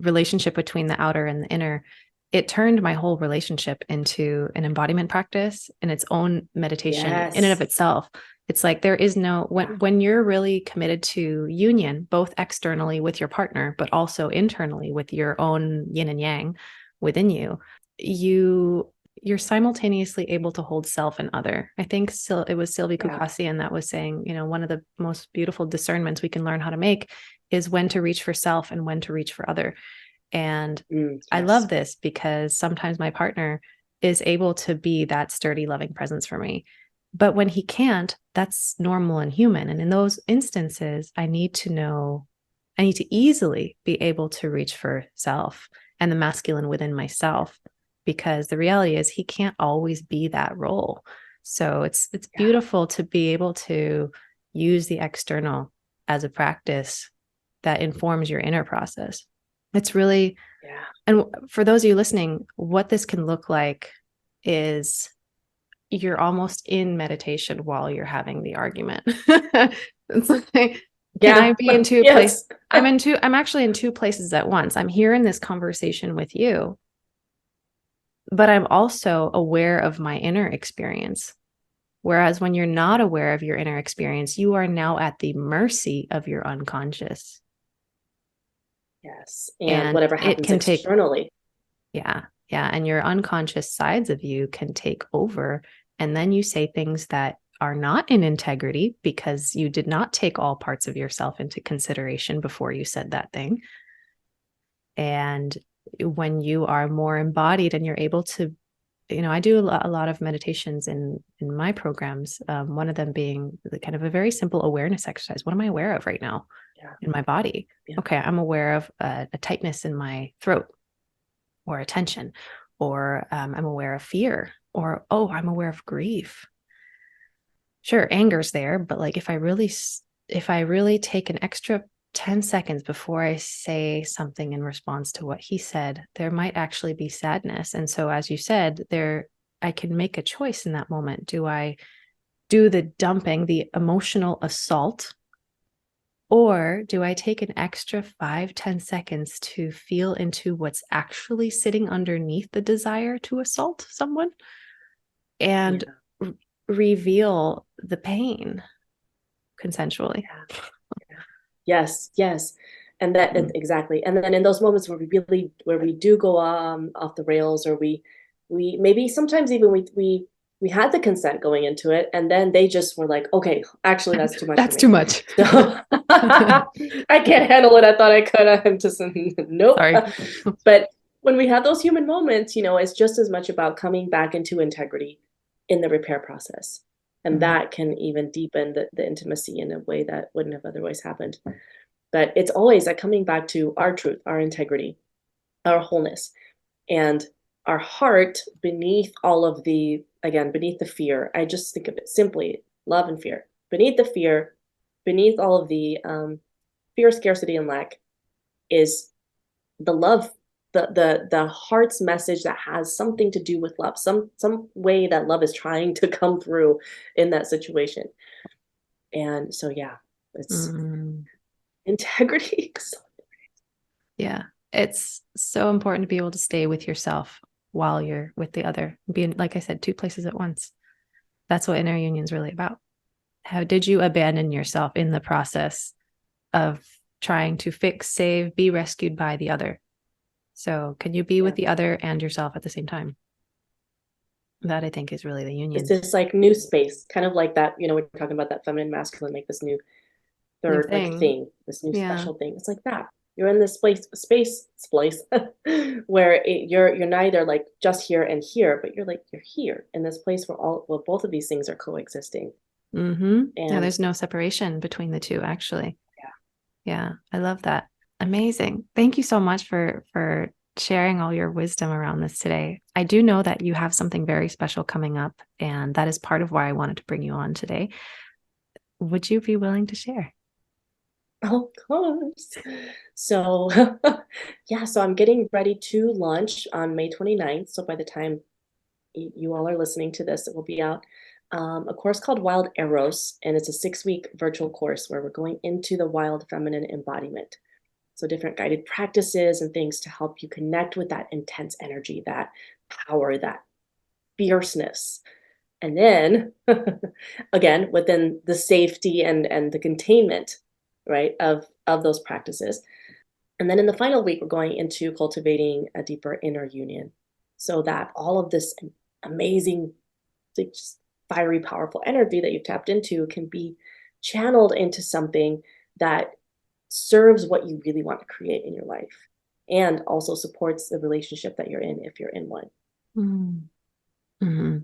relationship between the outer and the inner, it turned my whole relationship into an embodiment practice in its own meditation in and of itself. It's like there is no, when you're really committed to union, both externally with your partner, but also internally with your own yin and yang within you, you're simultaneously able to hold self and other. I think it was Sylvie Kukassian that was saying, one of the most beautiful discernments we can learn how to make is when to reach for self and when to reach for other. And yes. I love this because sometimes my partner is able to be that sturdy, loving presence for me. But when he can't, that's normal and human. And in those instances, I need to easily be able to reach for self and the masculine within myself, because the reality is he can't always be that role. So it's beautiful to be able to use the external as a practice that informs your inner process. It's really, and for those of you listening, what this can look like is you're almost in meditation while you're having the argument. It's like, can I be in two places? I'm actually in two places at once. I'm here in this conversation with you, but I'm also aware of my inner experience. Whereas when you're not aware of your inner experience, you are now at the mercy of your unconscious. Yes. And whatever it happens can take, externally. yeah. And your unconscious sides of you can take over. And then you say things that are not in integrity because you did not take all parts of yourself into consideration before you said that thing. And when you are more embodied and you're able to, I do a lot of meditations in my programs. One of them being the kind of a very simple awareness exercise. What am I aware of right now in my body? Okay, I'm aware of a tightness in my throat, or a tension, or I'm aware of fear, or I'm aware of grief. Sure, anger's there, but like if I really take an extra 10 seconds before I say something in response to what he said, there might actually be sadness. And so, as you said, I can make a choice in that moment. Do I do the dumping, the emotional assault, or do I take an extra 5-10 seconds to feel into what's actually sitting underneath the desire to assault someone and reveal the pain consensually? Yes. And that exactly. And then in those moments where we do go off the rails, or we maybe sometimes even we had the consent going into it, and then they just were like, okay, actually that's too much. That's too much. So, I can't handle it. I thought I could. I'm just nope. Sorry. But when we have those human moments, it's just as much about coming back into integrity in the repair process. And that can even deepen the intimacy in a way that wouldn't have otherwise happened. But it's always like coming back to our truth, our integrity, our wholeness, and our heart beneath all of beneath the fear. I just think of it simply, love and fear. Beneath the fear, beneath all of the fear, scarcity, and lack is the love, the heart's message that has something to do with love, some way that love is trying to come through in that situation. And so it's integrity. Yeah, it's so important to be able to stay with yourself while you're with the other, being, like I said, two places at once. That's what inner union is really about. How did you abandon yourself in the process of trying to fix, save, be rescued by the other? So can you be with the other and yourself at the same time? That I think is really the union. It's this like new space, kind of like that, we're talking about that feminine masculine, make this new third thing, this new special thing. It's like that. You're in this space where you're neither like just here and here, but you're here in this place where both of these things are coexisting. And there's no separation between the two, actually. Yeah, I love that. Amazing. Thank you so much for sharing all your wisdom around this today. I do know that you have something very special coming up, and that is part of why I wanted to bring you on today. Would you be willing to share? Of course. So, so I'm getting ready to launch on May 29th. So by the time you all are listening to this, it will be out. A course called Wild Eros, and it's a 6-week virtual course where we're going into the wild feminine embodiment. So different guided practices and things to help you connect with that intense energy, that power, that fierceness. And then again, within the safety and the containment, right, of those practices. And then in the final week, we're going into cultivating a deeper inner union so that all of this amazing, just fiery, powerful energy that you've tapped into can be channeled into something that serves what you really want to create in your life and also supports the relationship that you're in if you're in one. Mm-hmm.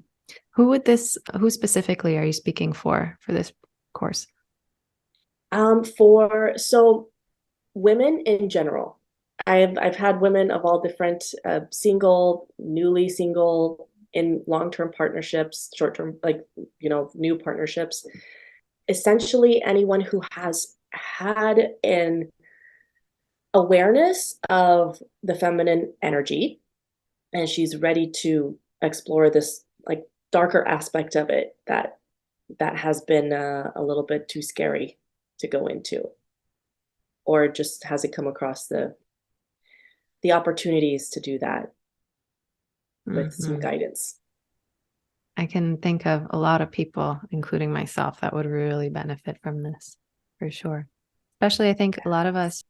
Who specifically are you speaking for this course? So women in general. I've had women of all different, single, newly single, in long-term partnerships, short-term, new partnerships. Essentially anyone who has had an awareness of the feminine energy and she's ready to explore this like darker aspect of it that has been a little bit too scary to go into, or just hasn't come across the opportunities to do that with some guidance. I can think of a lot of people, including myself, that would really benefit from this for sure. Especially, I think a lot of us,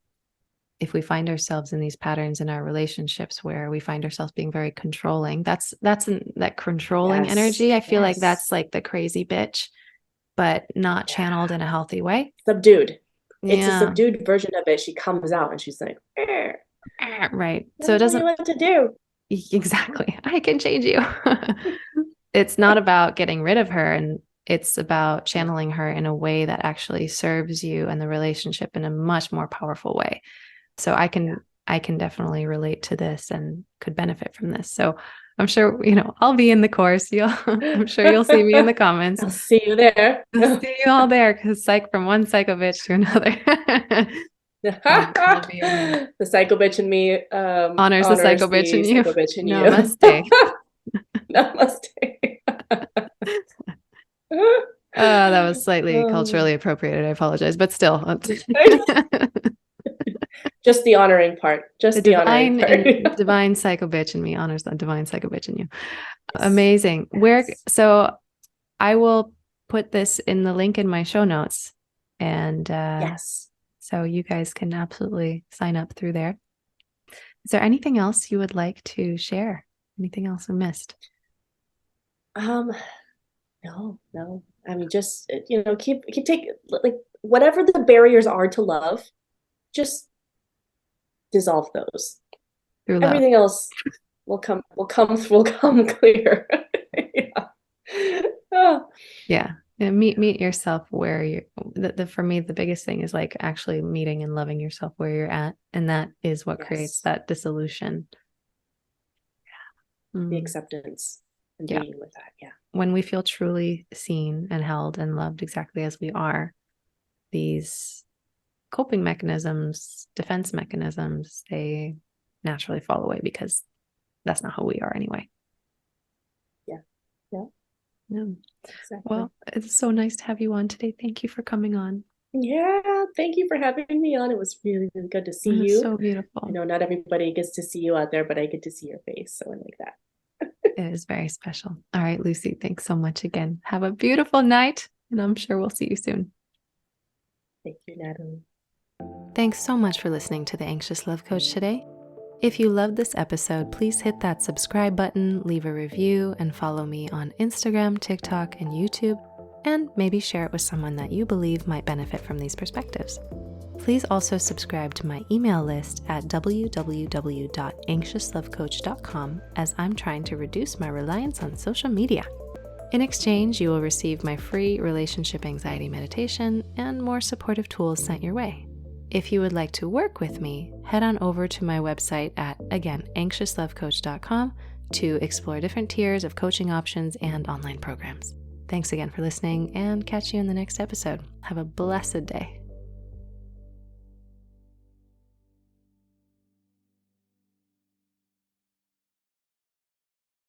if we find ourselves in these patterns in our relationships where we find ourselves being very controlling, that controlling energy. I feel like that's like the crazy bitch, but not channeled in a healthy way. Subdued. It's a subdued version of it. She comes out and she's like, right. So it doesn't. What to do. Exactly. I can change you. It's not about getting rid of her, and it's about channeling her in a way that actually serves you and the relationship in a much more powerful way. So I can definitely relate to this and could benefit from this. So I'm sure, I'll be in the course. I'm sure you'll see me in the comments. I'll see you there. I'll see you all there, because from one psycho bitch to another. The psycho bitch in me honors the psycho bitch in you. Namaste. Namaste. That was slightly culturally appropriated. I apologize, but still. Just the honoring part. Just the honoring part. Divine psycho bitch in me honors that divine psycho bitch in you. Yes. Amazing. Yes. So I will put this in the link in my show notes. And yes. So you guys can absolutely sign up through there. Is there anything else you would like to share? Anything else we missed? No. I mean, just, keep taking, like, whatever the barriers are to love, just dissolve those. Everything else will come clear. Yeah. Meet yourself where you. For me, the biggest thing is like actually meeting and loving yourself where you're at, and that is what creates that dissolution. Yeah. The acceptance and being with that. Yeah. When we feel truly seen and held and loved exactly as we are, these coping mechanisms, defense mechanisms, they naturally fall away, because that's not who we are anyway. Yeah. Exactly. Well, it's so nice to have you on today. Thank you for coming on. Yeah, thank you for having me on. It was really, really good to see you. So beautiful. I know not everybody gets to see you out there, but I get to see your face, so I like that. It is very special. All right, Luci, thanks so much again. Have a beautiful night, and I'm sure we'll see you soon. Thank you, Natalie. Thanks so much for listening to The Anxious Love Coach today. If you loved this episode, please hit that subscribe button, leave a review, and follow me on Instagram, TikTok, and YouTube, and maybe share it with someone that you believe might benefit from these perspectives. Please also subscribe to my email list at www.anxiouslovecoach.com, as I'm trying to reduce my reliance on social media. In exchange, you will receive my free relationship anxiety meditation and more supportive tools sent your way. If you would like to work with me, head on over to my website at, again, anxiouslovecoach.com to explore different tiers of coaching options and online programs. Thanks again for listening, and catch you in the next episode. Have a blessed day.